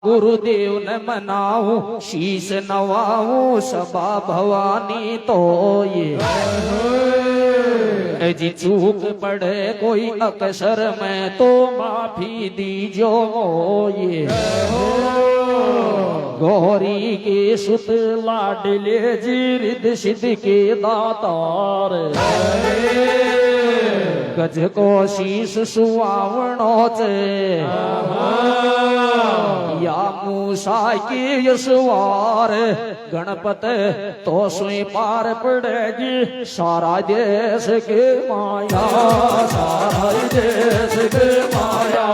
गुरुदेव ने मनाऊं शीश नवाऊं सबा भवानी तो ये जी चूक पड़े कोई अक्सर में तो माफी दीजो ये गौरी के सुत लाडले जी रिद्ध सिद्ध के दातार गज को शीश सुवावणो चे या मूसा के यशवार गणपत तो सुई पार पड़ेगी सारा देश के माया सारा देश के माया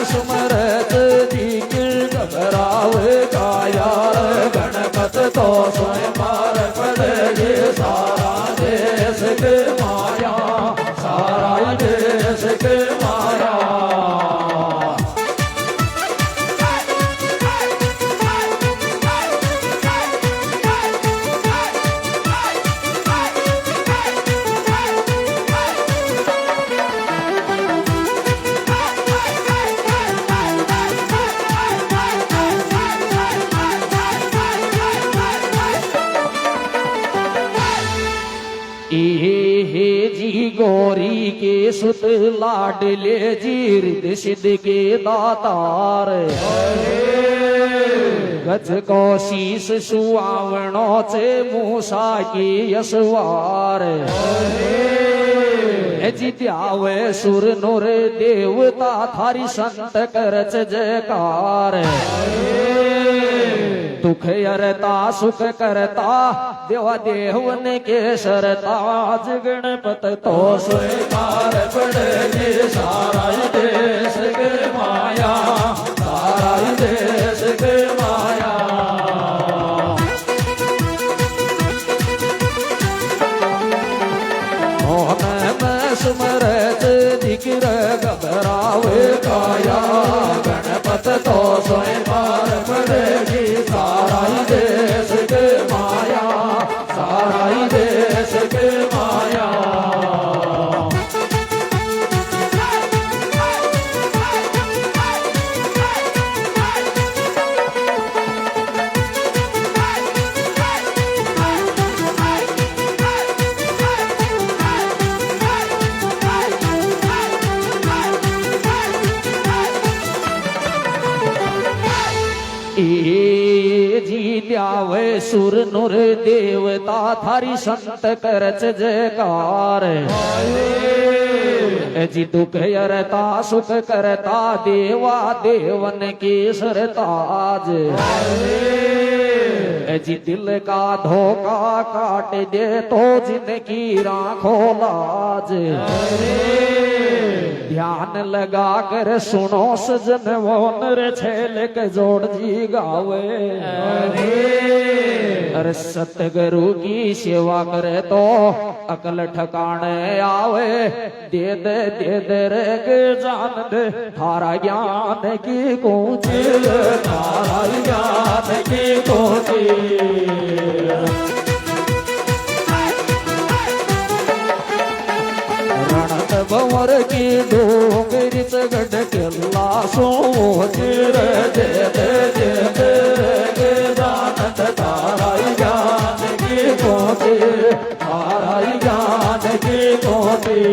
सुमरत जी के घबरावे काया गणपत तो स्वयं पार पड़ेगी सारा देश के माया सारा देश के माया हे जी गौरी के सुत लाडले जी रिद्ध सिद्ध के दातार गज को शीश सुआवणो चे मूसा की यशवार जित्यावे सुर नुर देवता थारी संत करच जयकार दुख हरता सुख करता देवा देवन के सरताज गणपत तो स्वीकार पड़ेगी सारा देश के माया सारा देश के माया मोहन में सुमरत दिखर घबरावे काया गणपत तो स्वयं पार पड़ेगी सारा देश के माया सारा देश के माया वे सुर नुर देवता थारी संत करच जयकार जी दुख हरता सुख करता देवा देवन के सरताज जी दिल का धोखा काट दे तो जिनकी राखो लाज ध्यान लगा कर सुनो सजन वो नर छेल के जोड़ जी गावे अरे सतगुरु की सेवा करे तो अकल ठिकाने आवे दे दे रे के जान दे थारा ज्ञान की कोची थारा ज्ञान की कोची रणत भंवर की डोंगरी गढ़ केला सो चिर दे दे दे दे के जानत तारा ज्ञान की कोटी तारा ज्ञान की कोटी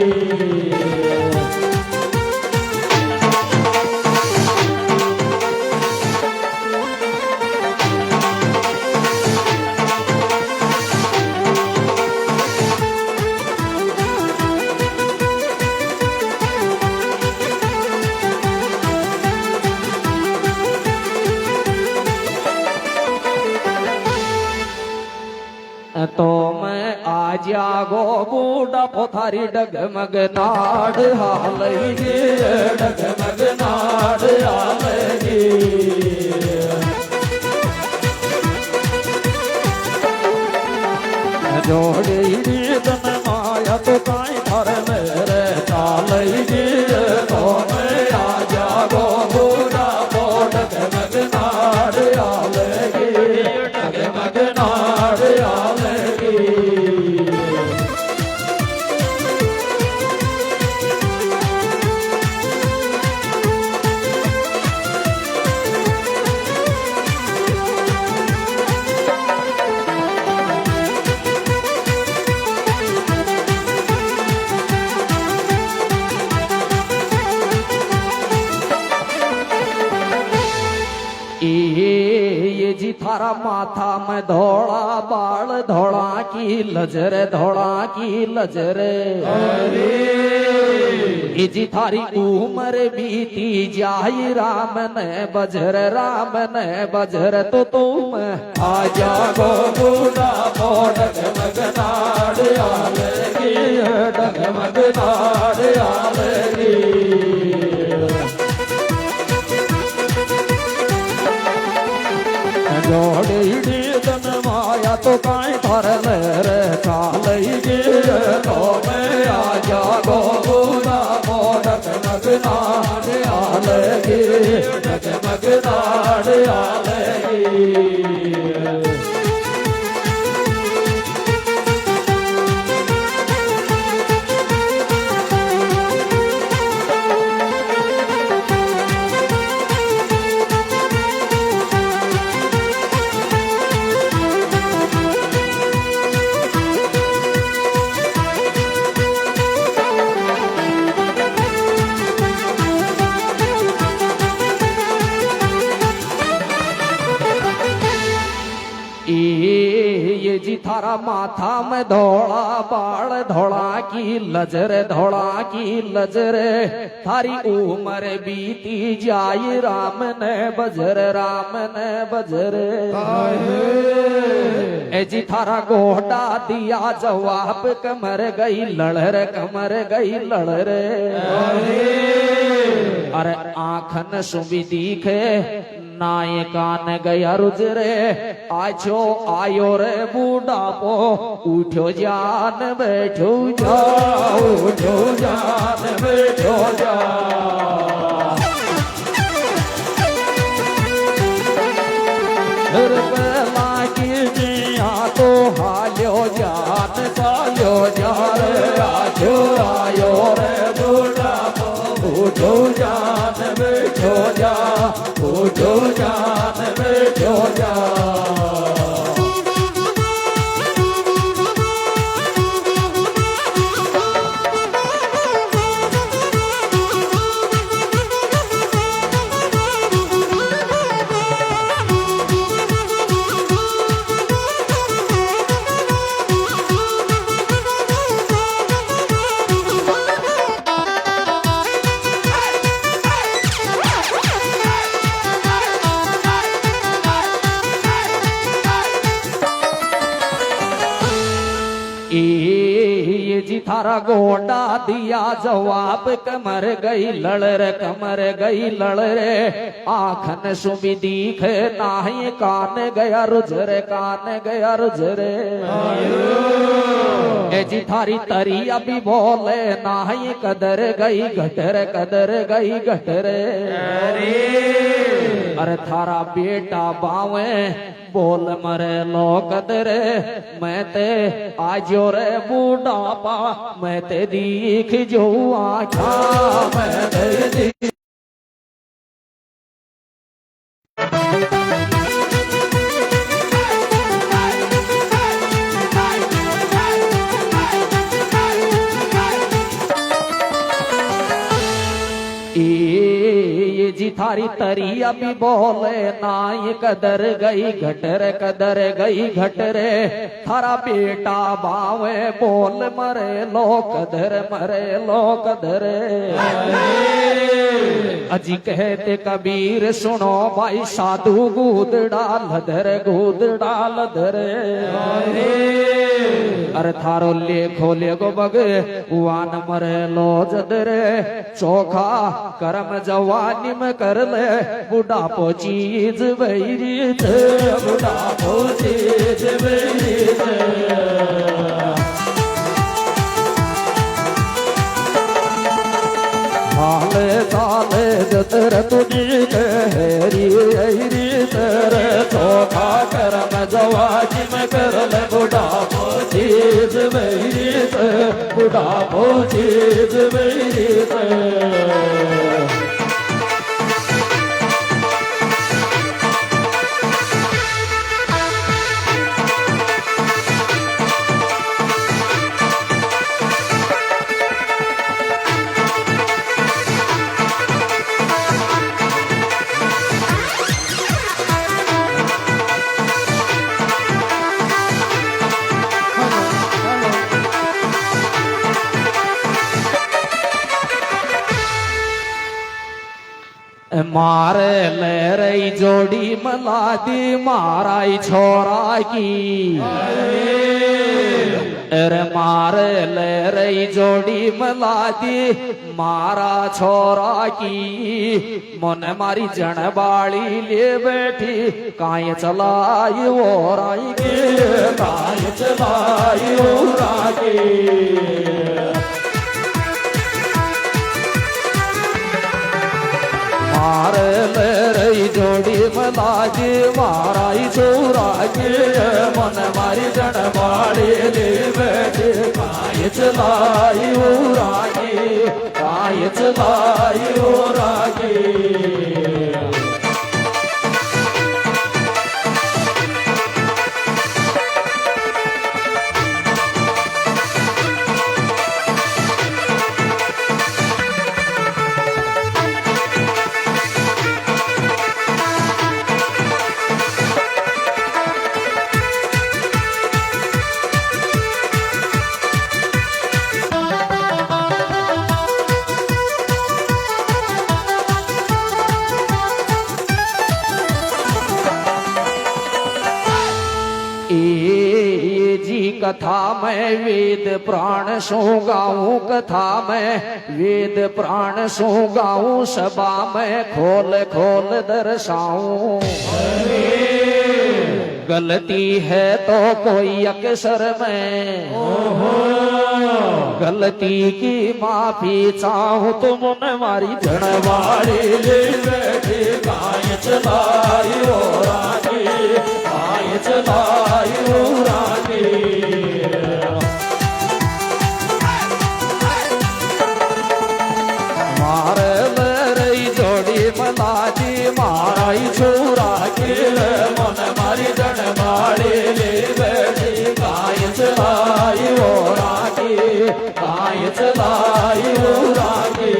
तो मैं आ जागो बूढ़ा पोथारी डगमग नाड़ हाल जी डगमग नाड़ हाल जी जोड़ी तन माया तो काई थर मेरे चाल जी तो मैं आ जागो बूढ़ा पो डगमग नाड़ हाल जी डगमग नाड़ हाल थारा माथा में धोला बाल धोला की लजर धोला की लजर जी थारी उम्र बीती जाई राम ने बजर तो तुम आ जागो बूढ़ा डगमग नाड़ आलेगी डगमग नाड़ आलेगी जोड़ी दन माया तो काई थर रे काल तो मैं आ जागो बूढ़ा डगमग नाड़ आलेगी डगमग नाड़ आलेगी ये जी थारा माथा में धोला बाल धोला की लजर थारी उम्र बीती जाई राम ने बजर ए जी थारा गोटा दिया जवाब कमर गई लड़ रे अरे आखन सुबी दिखे नायकान गया रुजरे आछो आयो रे बूढ़ापो उठो जान बैठो जाओ उठो जान बैठो जाओ तो हालो जान सालो जा रे आयो रे बूढ़ापो उठो जान बैठो जा उठो जान बैठो जा ये जी थारा गोटा दिया जवाब कमर गई लड़ रे आखन सुबी दिखे नाही कान गया रुजरे ए जी थारी तरी अभी बोले नाही कदर गई घटरे अरे थारा बेटा बावे बोल मरे लो कदरे मैं ते आजो रे बूढ़ापा मैं ते दीख जो आखा मैं ते दीख जी थारी तरी अभी बोले नाई कदर गई घटरे थारा बेटा बावे बोल मरे लो कदरे अजी कहते कबीर सुनो भाई साधु गूद डाल धरे अरे थारो लेखो बग वान मरे लो जदरे चोखा करम जवानी में कर ले बुढ़ापो चीज वैरीत बुढ़ापो चीज वैरीत ताले जतर तुझी हेरी तर चोखा करम जवानी में कर ले बुढ़ापो चीज वैरीत बुढ़ापो चीज वैरीत मारे ले रही जोड़ी मलादी माराई छोरा की अरे मारे ले रही जोड़ी मलादी मारा छोरा की मन मारी जनबाड़ी ले बैठी काय चलाई वो राई के काय चलाई वो राई मार ले रही जोड़ी मलाजी माराई छोरा के मन मारी जनबाड़ी ले बैठे काय चलाई उरा के काय चलाई उरा के कथा में वेद प्राण सो गाऊं कथा में वेद प्राण सो गाऊं सभा में खोल खोल दर्शाऊं गलती है तो कोई अक्सर में गलती की माफी चाहूं तो मन मारी जनवाड़ी ले बैठे काय चलाई ओ रानी काय चलाई ओ रानी मारे लरई जोड़ी मलाजी माराई छोरा के मन मारी जनवाड़ी ले बैठी काय चलाई ओ रानी काय चलाई ओ रानी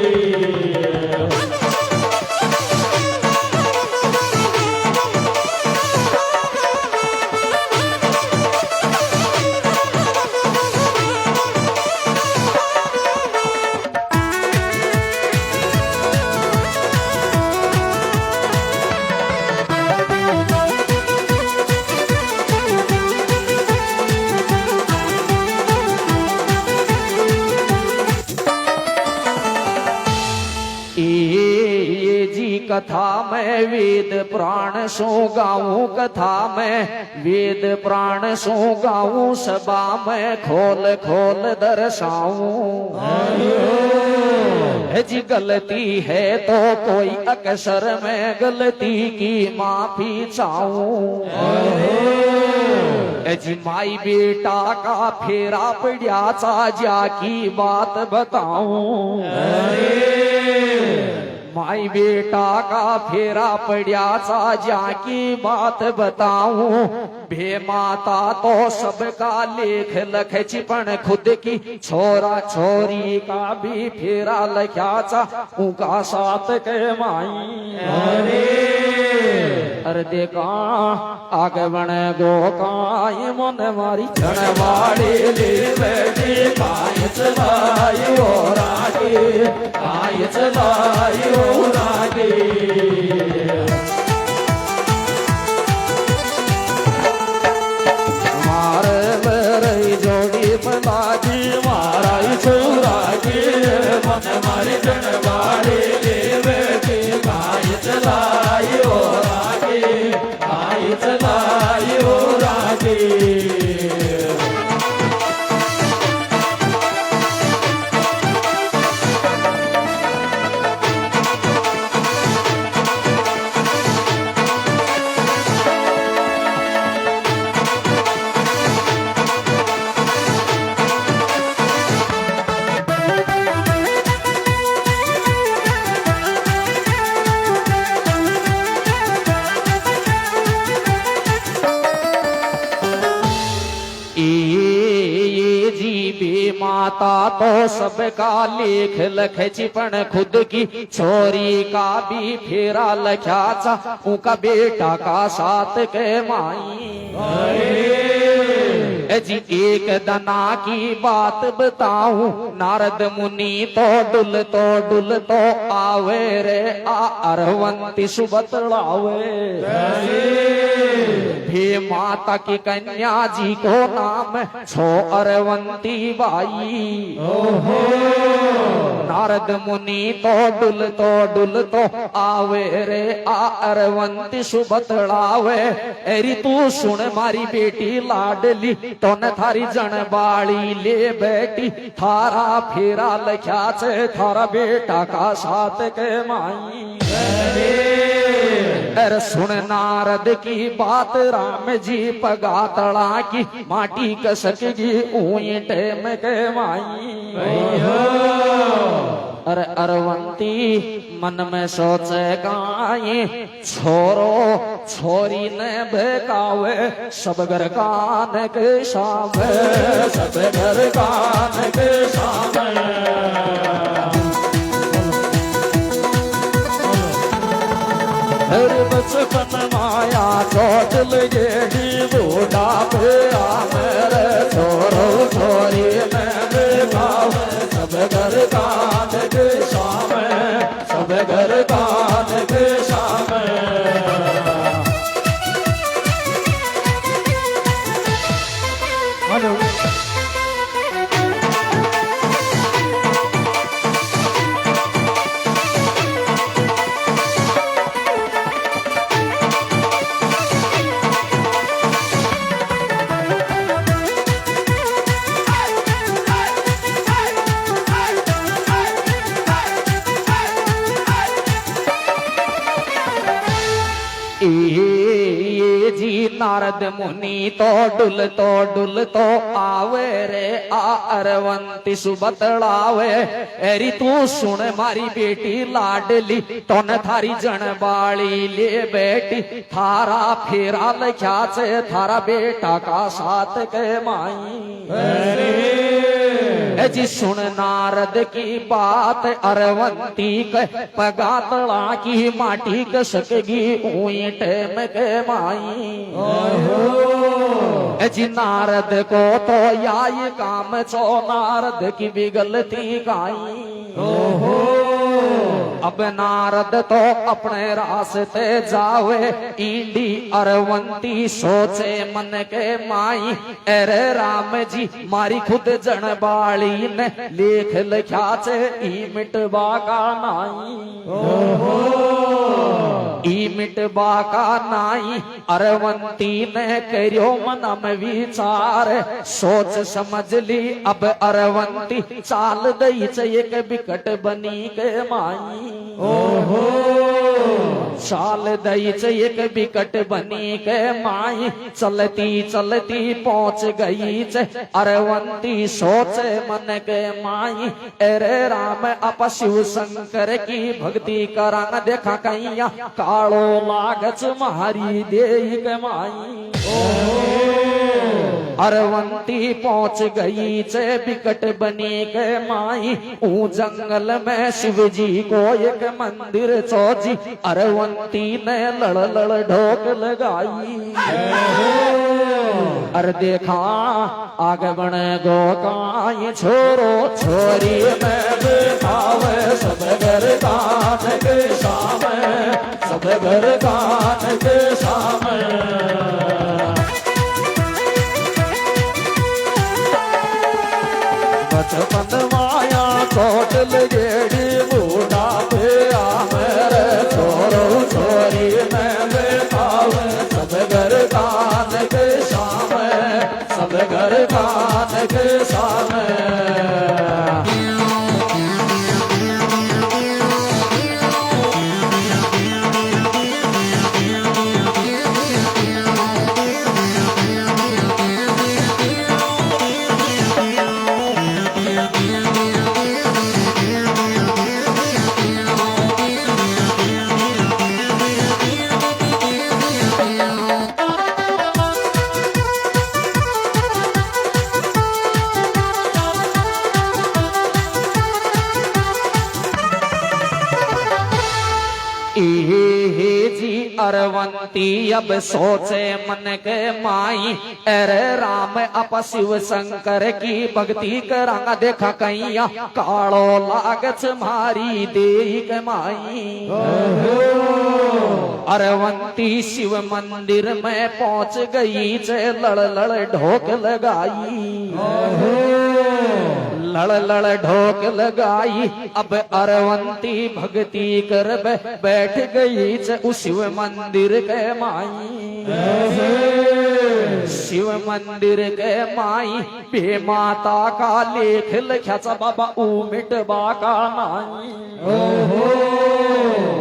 कथा में वेद प्राण सो गाऊं कथा में वेद प्राण सो गाऊं सभा में खोल खोल दर्शाऊं जी गलती है तो कोई अक्सर में गलती की माफी चाहूं जी माई बेटा का फेरा पड़ा जा की बात बताऊं माई बेटा का फेरा पड़ा जा की बात बताऊं भे माता तो सबका लेख लख चिपन खुद की छोरा छोरी का भी फेरा लख्या चा उनका साथ के माई अरे देखा आगे बने गो काय मन मारी जनवाड़ी ले बैठी काय चलाई ओ रागे काय चलाई ओ रागे मारे मेरी जोड़ी मलाजी माराई छोरा के मन मारी जनवाड़ी ले बैठी काय चलाई ओ रागे काय चलाई ओ रागे माता तो सबका लेख लख चिपन खुद की छोरी का भी फेरा लख्या चा उनका बेटा का साथ के माई जी एक दना की बात बताऊं, नारद मुनि तो डुल तो आवे रे आ अरवंती सुबतलावे। भी माता की कन्या जी को नाम छो अरवंती बाई। नारद मुनि तो डुल तो आवे रे आ अरवंती सुबतलावे। एरी तू सुन मारी बेटी लाडली, तो न थारी जनबाड़ी ले बैठी, थारा फेरा लख्या छे थारा बेटा का साथ के माई। अरे सुन नारद की बात, राम जी पगातड़ा की माटी कसकगी ऊंटे में के माई। अरे अरवंती मन में सोचे गाये, छोरो छोरी ने बेकावे, सब घर कान के सामने, सब घर कान के सामने। बचपन माया चोट लगे बूढ़ा पे मेरे छोरो छोरी में बेगाव, सब घर कान के सामने, सब घर कान के सामने। ये जी नारद मुनि तो डुल तो आवे रे आ अरवंती सुबतलावे। एरी तू सुन मारी बेटी लाडली, तो न थारी जनबाड़ी ले बैठी, थारा फेरा लख्या छे थारा बेटा का साथ के माई। जी सुन नारद की बात, अरवंती के पगातड़ा की माटी कसकगी ऊंटे में के माई। जी नारद को तो याई काम छो, नारद की बिगलती गाई। अब नारद तो अपने रास्ते जावे, ईंडी अरवंती सोचे मन के माई। अरे राम जी मारी खुद जनबाड़ी ने लेख लिखा छे ई मिटवा का नाई। ई मिटवा का नाई अरवंती ने करियो मन में विचार, सोच समझ ली अब अरवंती चाल दई छे एक बिकट बनी के माई। चाल दई छे एक बिकट बनी के माई। चलती चलती पहुंच गई छे अरवंती सोचे मन के माई। अरे राम आप शिव शंकर की भक्ति करान देखा कैया, कालो लागच मारी दे के माई। अरवंती पहुंच गई छे बिकट बनी के माई। ऊ जंगल में शिव जी को एक मंदिर चौजी, अरवंती ने लड़ ढोक लगाई। अर देखा आगे बने गोकाई, छोरो छोरी में बेखावे, सब घर कान के सामने, सब घर कान के सामने। बचपन माया चोट लगेड़ी बूढ़ा पे मेरे छोरो छोरी में बेखावे, सब घर कान के सामने, सब घर कान के सामने। अरवंती अब सोचे मन के माई, अरे राम आप शिव शंकर की भक्ति करांगा, देखा कैया कालो लागच मारी देख माई। अरवंती शिव मंदिर में पहुंच गई, चे लड़ लड़ ढोक लगाई, लड़ लड़ ढोक लगाई। अब अरवंती भक्ति कर बैठ गई चे उस शिव मंदिर के माई, शिव मंदिर के माई। बे माता का लेख लिखा बाबा उमिट बाका नाई।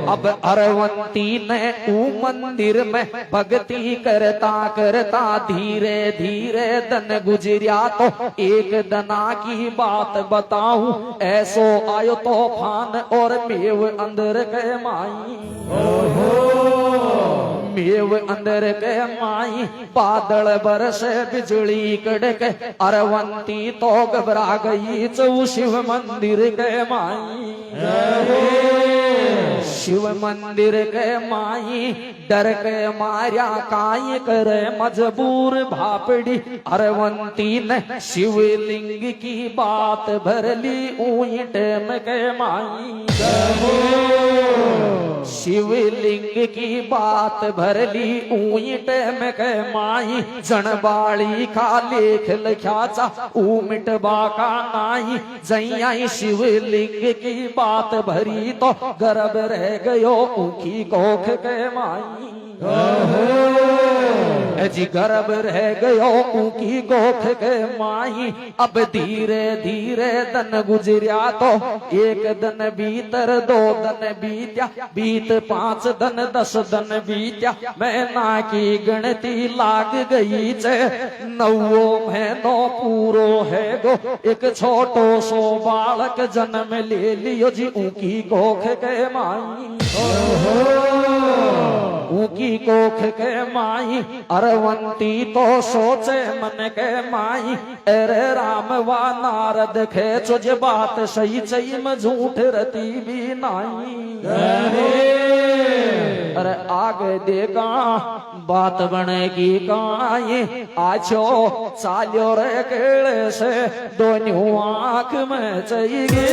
अब अरवंती ने ऊ मंदिर में भक्ति करता करता धीरे धीरे दिन गुजरिया, तो एक दना की बात बताऊं, ऐसो आयो तूफान और मेव अंदर के माई, मेव अंदर के माई। बादल बरसे बिजली कड़के, अरवंती तो घबरा गई चौ शिव मंदिर के माई, शिव मंदिर के माई। डर के मारिया काई करे मजबूर भापड़ी, अरवंती ने शिवलिंग की बात भर ली ऊंट में के माई, शिवलिंग की बात भर ली ऊंट में के माई। जनबाड़ी का लेख लिखा चा ऊमिट बाका नाई, जैया शिवलिंग की बात भरी तो गर्भ रह गयो ऊखी कोख के माई, जी गर्भ रह गयो ऊकी गोख के माई। अब धीरे धीरे दिन गुजरिया, तो एक दिन भीतर दो दिन बीत्या, बीत 5 दिन 10 दिन बीत्या, महीना की गिनती लाग गई चे। 9 महीनो पूरो है गो, एक छोटो सो बालक जन्म ले लियो जी ऊकी गोख के माई, ऊकी कोख के माई। अरवंती तो सोचे मन के माई, अरे राम वा नारद खेचो जे बात सही सही में झूठ रती भी नाई। अरे आगे देखा बात बनेगी काई, आछो चाल्यो रे केले से दोनों आंख में चाहिए,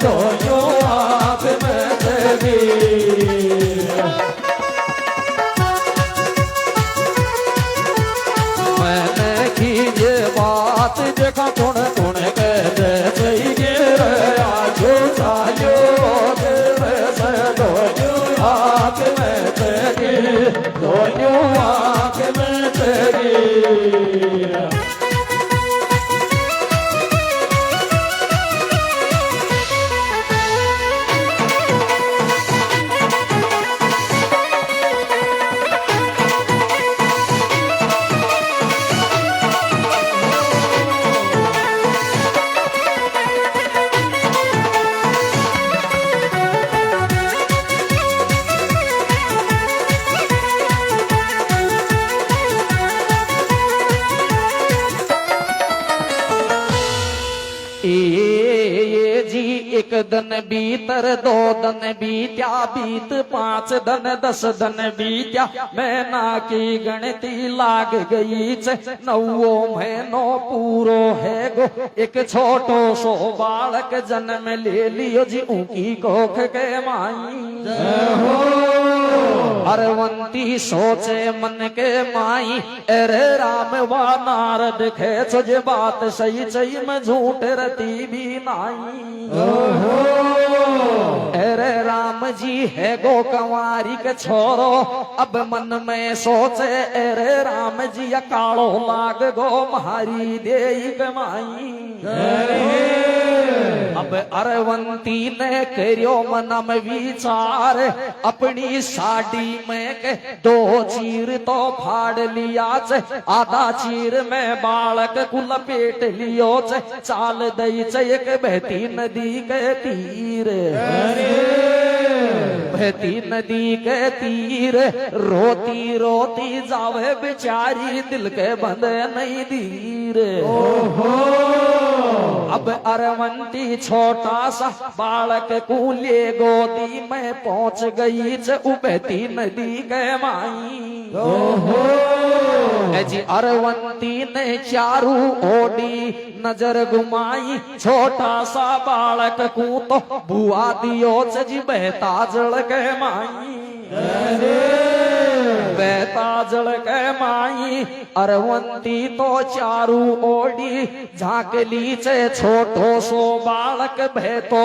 दोनों आंख में चाहिए। मैंने की ये बात देखा कौन कौन कहते चाहिए, आजो चालो तेरे से दोनों आंख में तेरी, दोनों आंख में तेरी। एक दिन बीतर 2 दिन बीत्या, बीत 5 दिन 10 दिन बीत्या, महीना की गिनती लाग गई चे। 9 महीनो पूरो है गो, एक छोटो सो बालक जन्म ले लियो जी ऊकी कोख के माई। अरवंती सोचे मन के माई, अरे राम वा नारद खेचो जे बात सही सही में झूठ रती भी नाई। अरे राम जी है गो कंवारी के छोरो, अब मन में सोचे अरे राम जी कालो लाग गो महारी देई कमाई। अब अरवंती ने करियो मन में विचार, अपनी साड़ी में के 2 चीर तो फाड़ लिया चे, आधा चीर में बालक को लपेट लियो चे, चाल दई चे एक बहती नदी के तीर, बहती नदी के तीर। रोती रोती जावे बेचारी, दिल के बंधे नहीं धीर। अब अरवंती छोटा सा बालक कूले गोदी में पहुंच गई उबती नदी के माई। जी अरवंती ने चारू ओडी नजर घुमाई, छोटा सा बालक को तो बुआ दियो जी बहता जल के माई। बहता जल के माई अरवंती तो चारू ओडी झांकली चे छोटो सो बालक भैतो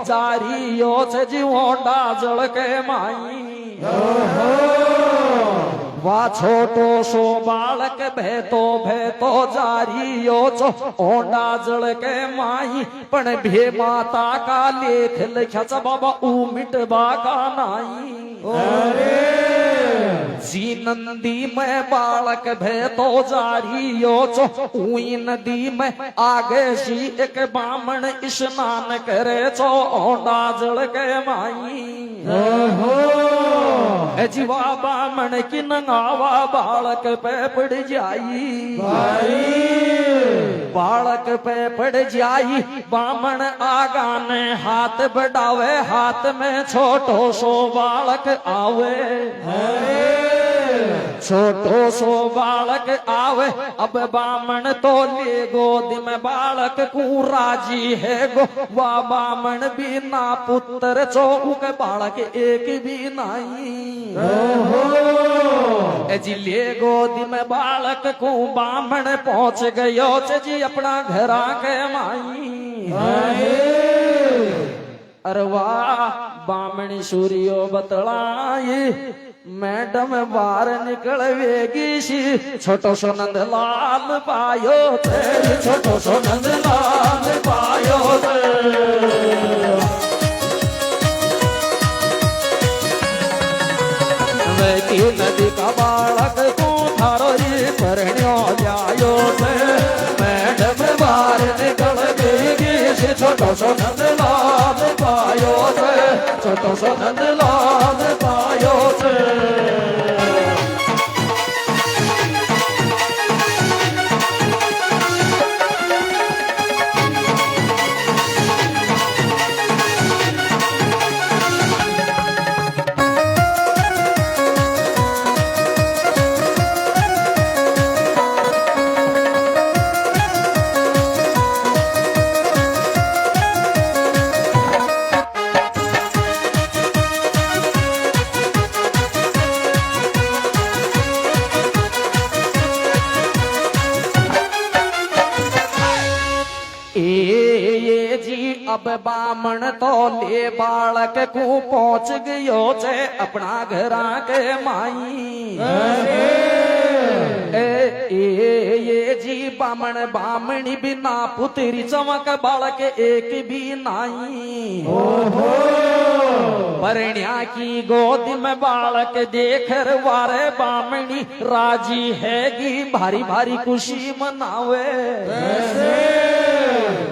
जारियो से जीवोंडा जल के माई। वा छोटो सो बालक भैतो जारियो चो ओंडा जल के माई। पण भे माता का लेख लिखा बाबा उमिट बाका नाई। जी नंदी में बालक भैतो जारियो चो उई नदी में आगे सी एक बामण स्नान करे चो ओंडा जल के माई। जीवा बामण की नंगावा बालक पे पड़ जाई, बालक पे पड़ जाई। बामण आगा ने हाथ बढ़ावे, हाथ में छोटो सो बालक आवे। छोटो सो बालक आवे, अब बामण तो ले गोद में बालक को राजी है गो। वा बामण भी ना पुत्र चौक बालक एक भी नहीं। जी ले गोद में बालक को बामण पहुंच गयो जी अपना घर के माई। अरे वाह बामणी सूर्यो बतलाई, मैडम बाहर निकल वेगी सी। छोटो सो नंदलाल पायो ते, छोटो सो नंदलाल पायो ते। नदी का बालक को थारो परण्यो जायो थे। मैडम बाहर निकल वेगी सी, छोटो सो नंदलाल पायो थे, छोटो सो नंदलाल पायो थे। अब बामण तो ले बालक को पहुंच गयो छे अपना घरा के माई। ये जी बामण बामणी बिना पुत्री चमक बालक एक भी नाई। परण्या की गोद में बालक देख वारे बामणी राजी हैगी, भारी भारी खुशी मनावे,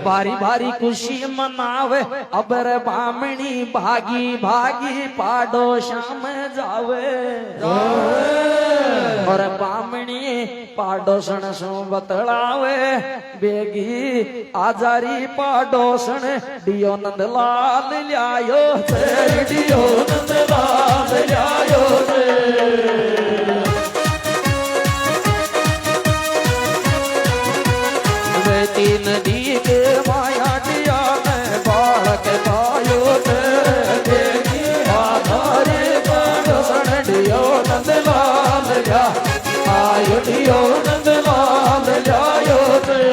भारी भारी खुशी मनावे। अब रे बामणी भागी भागी पाडोशा में जावे। और बामणी पाडोसन सो बतलावे, बेगी आजारी पाडोसन दियो नंदलाल ल्यायो थे, दियो नंदलाल ल्यायो थे। नदी के माया दिया में बालक पायो थे, आधारे पाडोसन दियो नंदलाल ल्या आयो, दियो नंदलाल ल्यायो थे।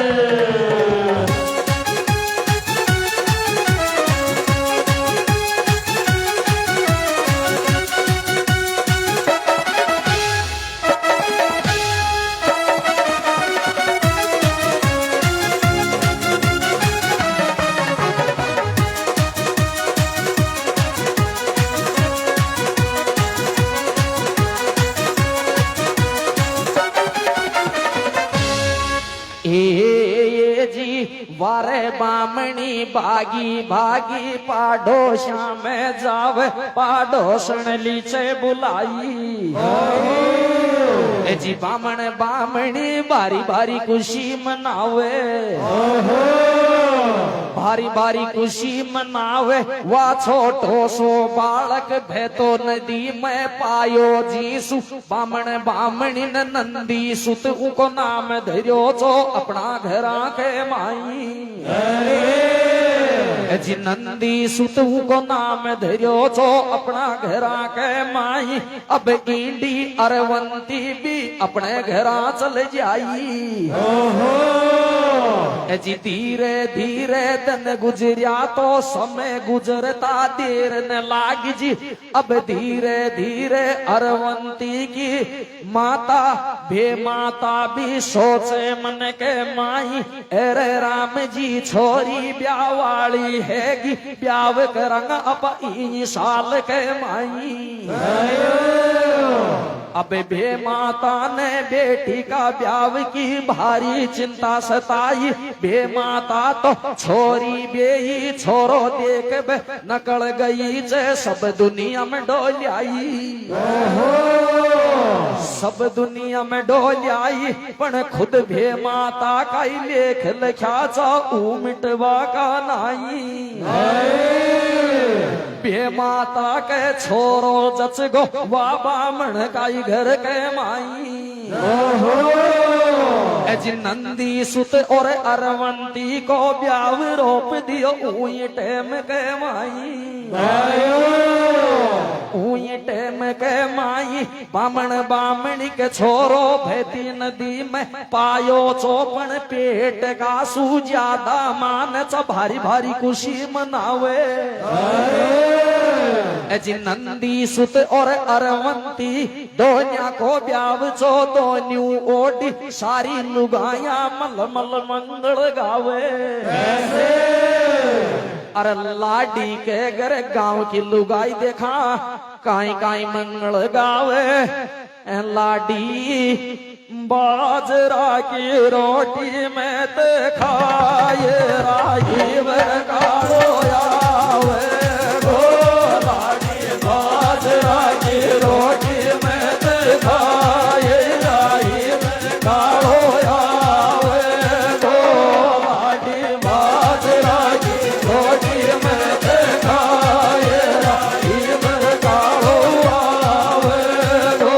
वारे बामणी भागी भागी पाडोशा में जावे, पाडोसन लीचे बुलाई। जी बामण बामणी बारी बारी खुशी मनावे बारी बारी खुशी मनावे वा छोटो सो बालक भेतो नदी में पायो जीसु बामण बामणी न नंदी सुत उको नाम धर्यो छो अपना घरा के माई जी नंदी सुत को नाम धर्यो छो अपना घरा के माई अब ईंडी अरवंती भी अपने घरा चल जाई जी धीरे धीरे दिन गुजरिया तो समय गुजरता देर न लागी जी अब धीरे धीरे अरवंती की माता भे माता भी सोचे मन के माई अरे राम जी छोरी ब्यावाली हैगी ब्याव करंग अब ई साल के माई अब बे माता ने बेटी का ब्याव की भारी चिंता सताई बे माता तो छोरी बेई छोरो देख बे नकल गई जे सब दुनिया में डोल आई सब दुनिया में डोल आई पण खुद बे माता का ही लेख लिखा चाऊ मिटवा का नाई बे माता के छोरो जच गो वा बामण काई घर के माई जी नंदी सुत और अरवंती को ब्याव रोप दियो ऊई टेम के माई ऊई टेम के माई बामण बामणी के छोरो भैती नदी में पायो चौपन पेट का सू ज्यादा मान च भारी भारी खुशी मनावे जी नंदी सुत और अरवंती दोन्या को ब्याव चो दोन्यू ओडी सारी लुगाया मल मल मंगल गावे अरे लाडी के घर गांव की लुगाई देखा काई काई मंगल गावे लाडी बाजरा की रोटी में ते खाए राही वर कालो आवे गो लाडी बाजरा की रोटी में ते खाए राही वर कालो आवे गो लाडी बाजरा की रोटी में ते खाए राही वर कालो आवे गो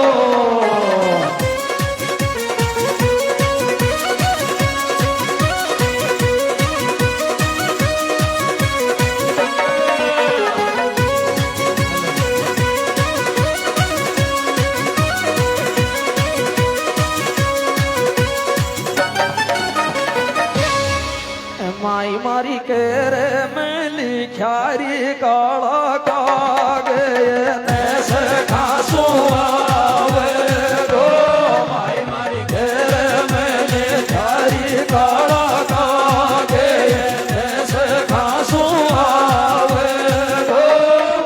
माई मारी के रे में लिखारी काला कागे नैस खासो आवे गो माई मारी के रे में लिखारी काला कागे नैस खासो आवे गो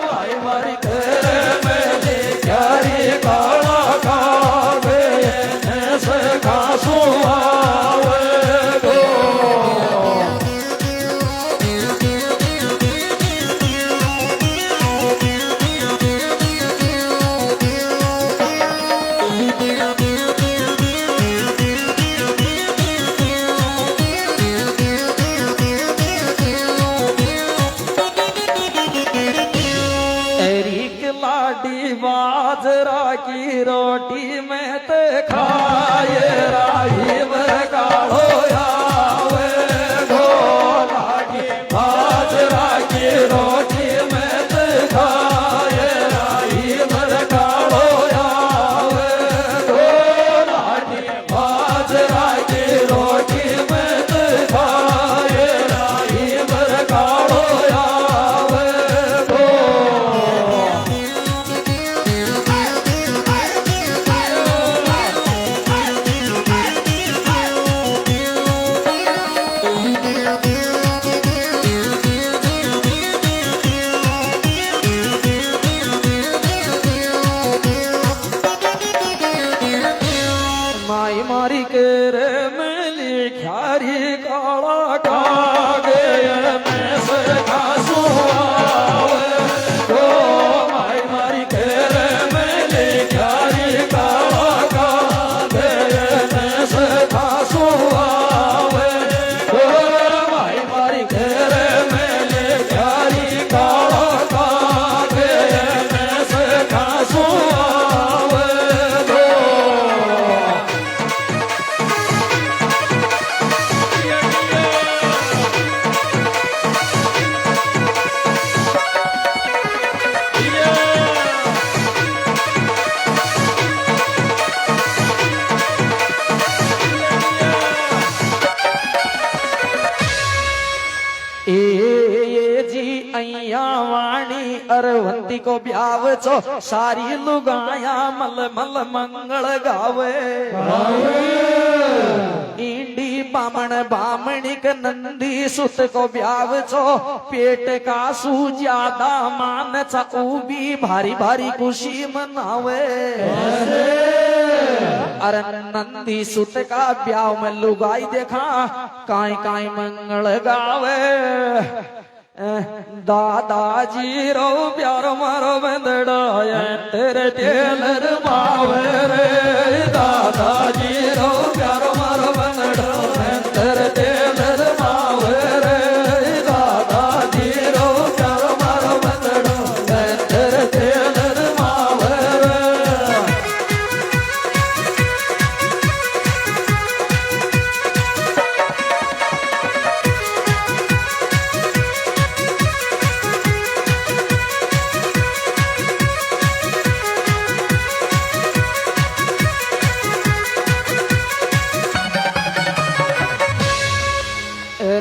माई मारी के रे में लिखारी काला कागे नैस खासो आवे गो लाडी बाजरा की रोटी में ते खाए राही वर काढ़ो आवे गो लाडी बाजरा की रोटी में ते खाए राही वर काढ़ो आवे गो लाडी बाजरा की रोटी में ते खाए राही वर काढ़ो आवे गो अरवंती को ब्याव चो सारी लुगाया मल मल मंगल गावे इंडी बामण बामणिक नंदी सुत को ब्याव चो पेट का सू ज्यादा मान चा भी भारी भारी खुशी मनावे अरे नंदी सुत का ब्याव में लुगाई देखा काई काई मंगल गावे दादाजी रो प्यारो मारो बंदड़ा तेरे टेलर मावे रे दादाजी रो प्यारो मारो बंदड़ा तेरे टेलर मावे रे दादाजी रो प्यारो मारो बंदड़ा तेरे टेलर मावे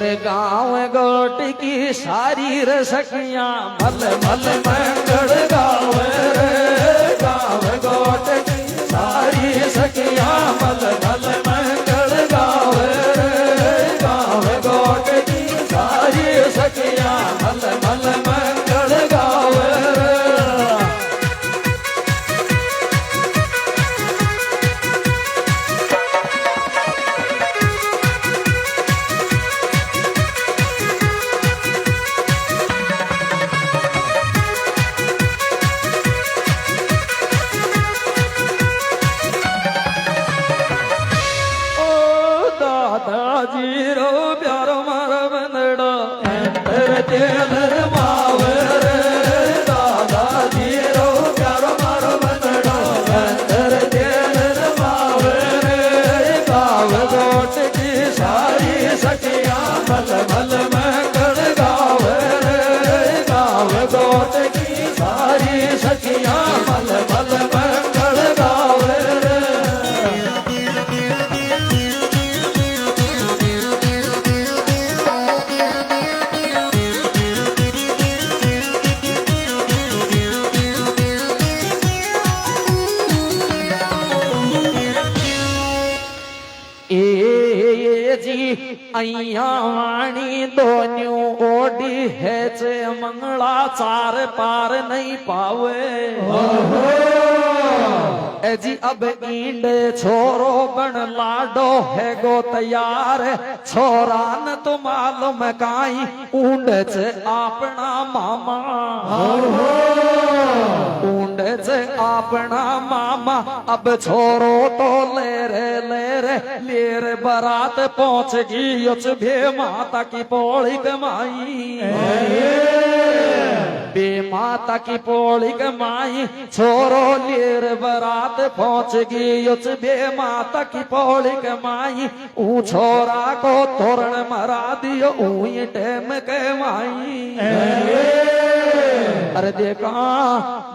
रे गाँव गोट की सारी रसकियां मल मल मंगल गावे रे गाँव गोट की सारी सखियां मल मल मंगल गावे रे गाँव गोट की सारी सखियां मल मल मंगल गावे रे दादाजी रो प्यारो मारो बंदड़ा तेरे टेलर मावे रे दादाजी रो प्यारो मारो बंदड़ा तेरे टेलर मावे रे गाँव गोट की सारी सखियां मल मल मंगल गावे रे गाँव गोट की सारी सखियां मल मल मंगल गावे रे अय्या वाणी दोन्यू ओडी है चे मंगला चार पार नहीं पावे जी अब ईंड छोरो बन लाडो है गो तैयार छोरा न तो मालूम काई ऊंड चे अपना मामा ऊंड चे अपना मामा अब छोरो तो ले रे बारात पहुंच गई उच भे माता की पोड़ी कमाई बे माता की पोड़ी कमाई छोरो लेर बारात पहुंच गई उस बे माता की पोड़ी कमाई ऊ छोरा को तोरण मरा दियो ऊ टेम कमाई अरे देखा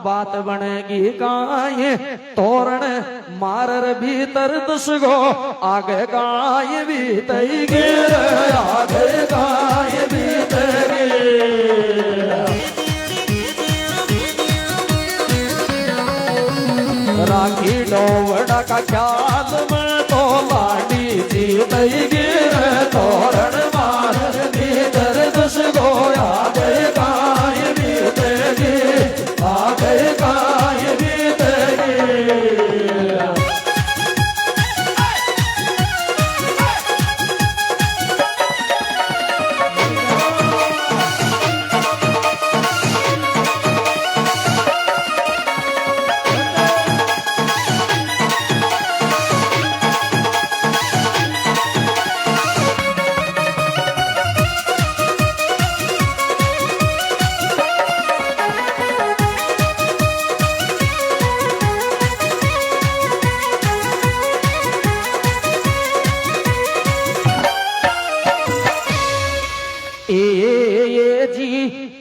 बात बनेगी काये तोरण मारर भीतर दसगो आगे गाय बीतई गिर आगे गाय बीतगी राखी डोवड़ा का ख्याल में तो लाडी जीतई गिर तोरण मारर भीतर दसगो आगे गाय बीतगी आगे गाय बीतगी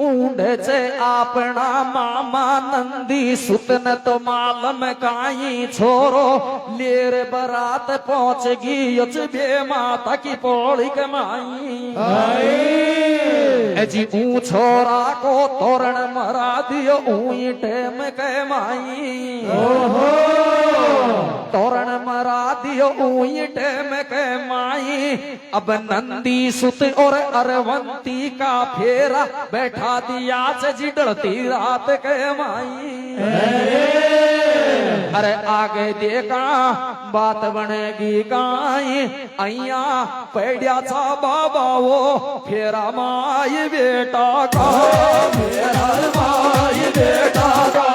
ऊंढे से अपना मामा नंदी सुतन तो मालम काई छोरो लेर बरात पहुंच गई बे माता की पौड़ी कमाई जी ऊ छोरा को तोरण मरा दियो ऊई टेम के माई तोरण मरा दियो ऊई टेम के माई अब नंदी सुत और अरवंती का फेरा बैठा दिया से जिडती रात के माई अरे आगे देखा बात बनेगी काई अया पैड्या चा बाबा वो फेरा माई बेटा का फेरा माई बेटा का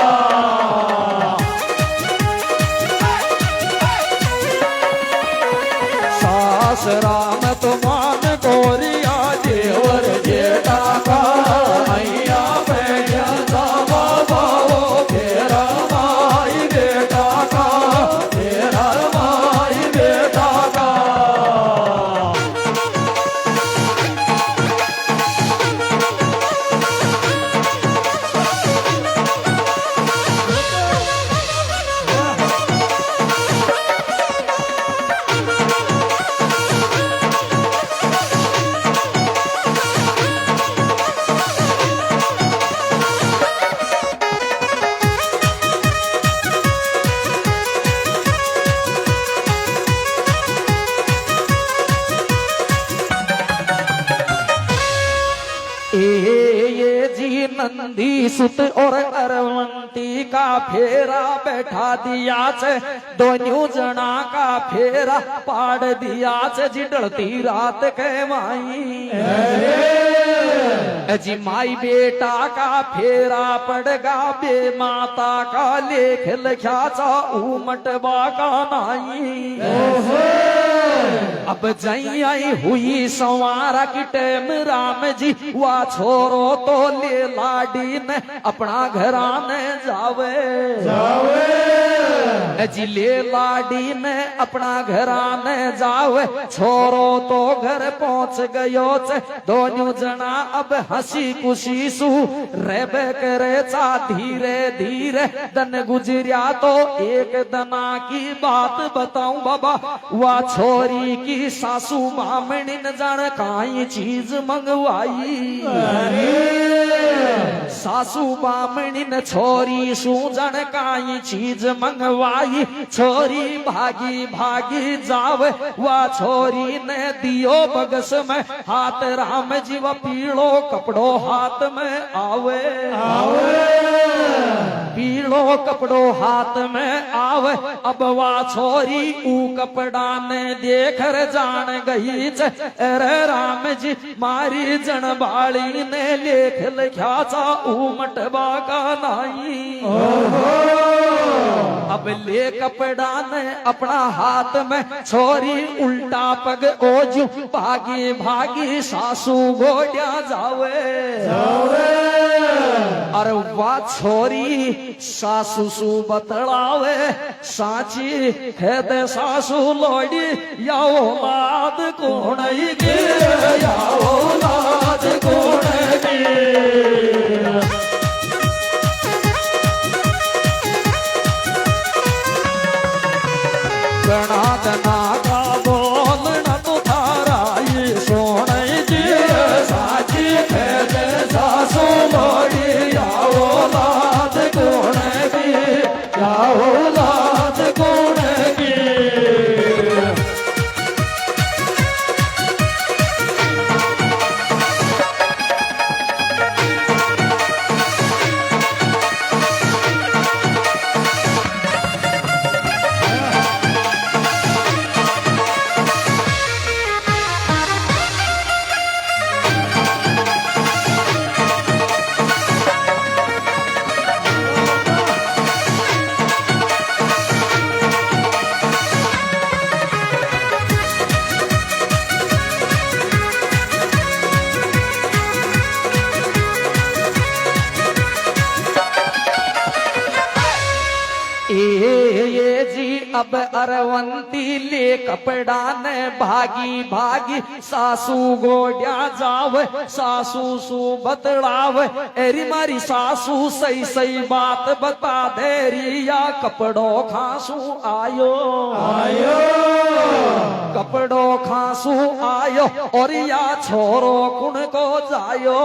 सास राम तुमान गोरिया देवर जेठा का अया पैड्या चा बाबा वो फेरा माई बेटा का फेरा माई बेटा का ये जी नंदी सुत और अरवंती का फेरा बैठा दिया से दोनों जना का फेरा पाड़ दिया से जिडती रात के माई जी माई बेटा का फेरा पड़गा बे माता का लेख लिखा चा उमटवा का नाई अब जई आई हुई संवारा की टेम राम जी वा छोरो तो ले लाडी ने अपना घराने जावे जी ले लाडी ने अपना घराने जावे छोरो तो घर पहुंच गयो से दोनों जना अब हंसी खुशी सु रेबे करे चा धीरे धीरे दन गुजरिया तो एक दना की बात बताऊं बाबा वा छोरी की सासू मामनी न जान काई चीज मंगवाई सासू मामनी न छोरी सू जन काई चीज मंगवाई छोरी भागी भागी जावे वा छोरी ने दियो बगस में हाथ राम जी व पीड़ो कपड़ो हाथ में आवे पीड़ो कपड़ो हाथ में आवे अब वा छोरी ऊ कपड़ा ने देख जान गई अरे राम जी मारी जनबाड़ी ने लेख लिखा चा उमटवा का नाई अब ले कपड़ा ने अपना हाथ में छोरी उल्टा पग ओजू भागी भागी सासू गोड्या जावे अरे वाह छोरी सासू सु बतलावे साची है दे सासू लोड़ी या औलाद कौन गे या औलाद कौन गे गणा गना का बोलना तो थारा ये सोन जी साची है दे सासू लोड़ी या औलाद कौन गे या औलाद कौन गे अब अरवंती ले कपड़ा ने भागी भागी सासू गोड्या जावे सासू सू बतलावे एरी मारी सासू सही सही बात बता दे रिया कपड़ों खासू आयो आयो कपड़ों खासू आयो और या छोरो कुण को जायो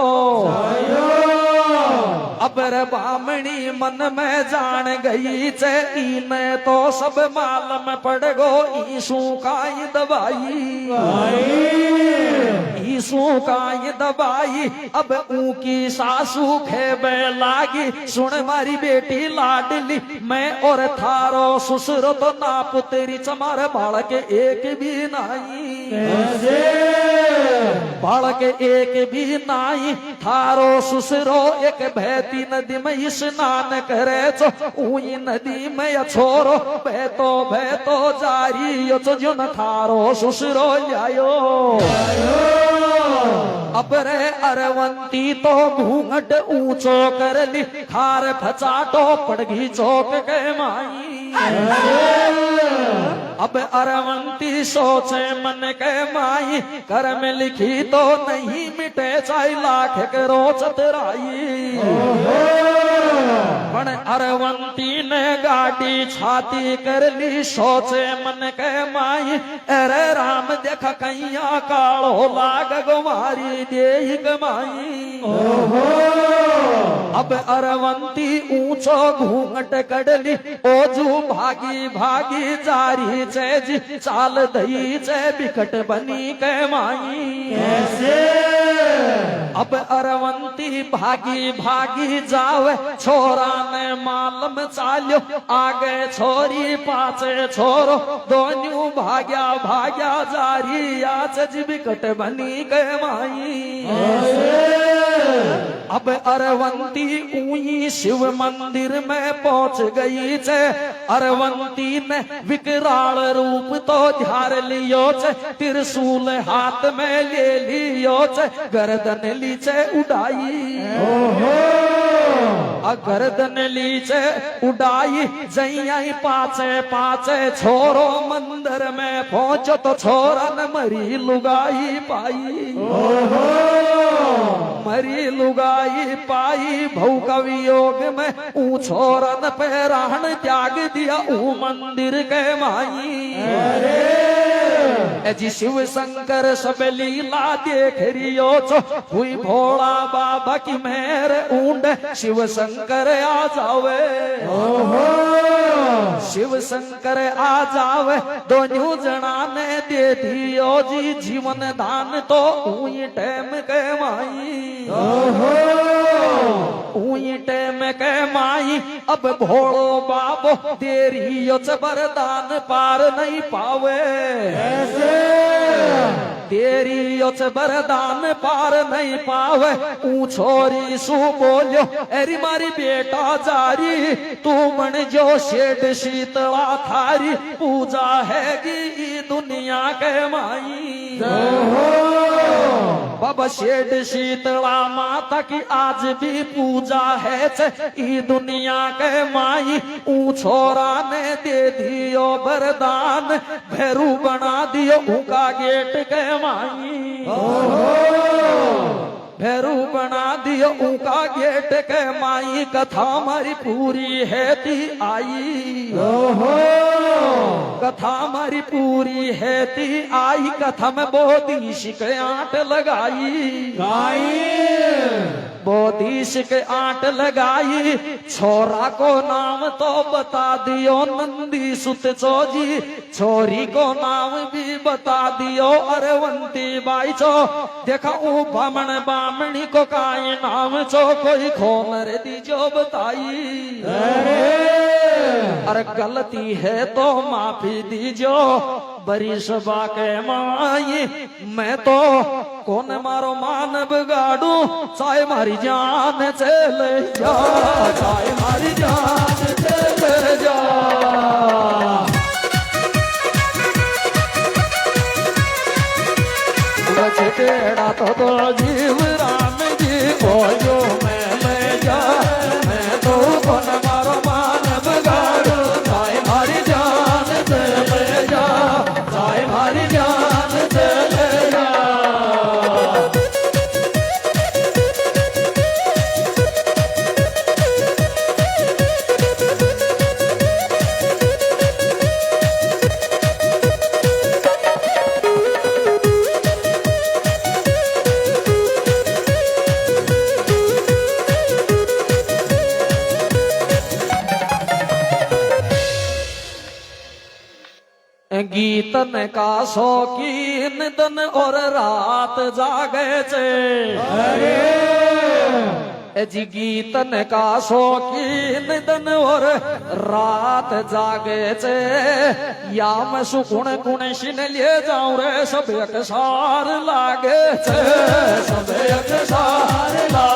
अब रे बामणी मन में जान गई चे इने तो सब मालूम पड़ गो ईसु का ये दवाई ईसु का ये दवाई अब ऊकी सासू खेबे लागी सुन मारी बेटी लाडली मैं और थारो ससुर तो ना पुतरी चमार बालक एक भी नहीं बालक एक भी नहीं थारो ससुरो एक बहती नदी में स्नान करे चो ऊई नदी में छोरो बहतो जारी यो चो जो न थारो ससुरो लायो अब रे अरवंती तो घूंघट ऊंचो कर ली खार फचाटो पड़गी चौक के माई अब अरवंती सोचे मन के माई कर में लिखी तो नहीं मिटे चाहे लाख करो चतराई पण अरवंती ने गाड़ी छाती कर ली सोचे मन के माई अरे राम देख कैया कालो लाग गुमारी दे गमाई अब अरवंती ऊंचो घूंघट कड़ली ओजू भागी भागी जारी चे जी चाल दई चे बिकट बनी के माई अब अरवंती भागी भागी जावे छोरा ने मालम चाल्यो आगे छोरी पाचे छोरो दोन्यू भाग्या भाग्या जारी आज जी बिकट बनी के माई अब अरवंती ऊई शिव मंदिर में पहुंच गई छे अरवंती ने विकराल रूप तो ध्यार लियो छे त्रिशूल हाथ में ले लियो छे गर्दन लीचे उड़ाई गर्दन लीचे उड़ाई जई पाचे पाचे छोरो मंदिर में पहुंचो तो छोरा न मरी लुगाई पाई मरी लुगाई पाई भऊ का वियोग में ऊ छोरन पे राहन त्याग दिया ऊ मंदिर के माई जी शिव शंकर सब लीला देख रियो छो हुई भोला बाबा की मेहर ऊंड शिव शंकर आ जावे शिव शंकर आ जावे दोनों जना ने दे दियो जी जीवन दान तो ऊई टाइम के माई ऊई टाइम के माई अब भोलो बाबो देरियो च वरदान पार नहीं पावे तेरी उच वरदान पार नहीं पावे ऊ छोरी सू बोलियो एरी मारी बेटा जारी तू मन जो शेड शीतला थारी पूजा हैगी दुनिया के माई बाबा शेड शीतला माता की आज भी पूजा है ई दुनिया के माई ऊ छोरा ने दे दियो वरदान भैरू बना दियो उनका गेट के माई भैरू बना दियो उनका गेट के माई कथा हमारी पूरी है ती आई कथा हमारी पूरी है ती आई कथा में बोधी शिक आट लगाई बोधी शिक आट लगाई छोरा को नाम तो बता दियो नंदी सुत चोजी छोरी को नाम भी बता दियो अरवंती बाई चो देखा ऊ बामण बामणी को काई नाम चो कोई खोनर दीजो बताई अरे गलती है तो माफी दीजो बरी सभा के माई मैं तो कौन मारो मान बिगाड़ू चाहे मारी जान चले जा चाहे मारी जान चले जा टेढ़ा तो जीव राम जी बोलो मैं जा मैं तो कौन मारो मान बिगाड़ू चाहे मारी जान गीतन का शौकीन दिन और रात जागे छे। अरे जी गीतन का शौकीन दिन और रात जागे छे। या मैं सुकुण गुण शिन ले जाऊं रे सब एक सार लागे छे। सब एक सार लागे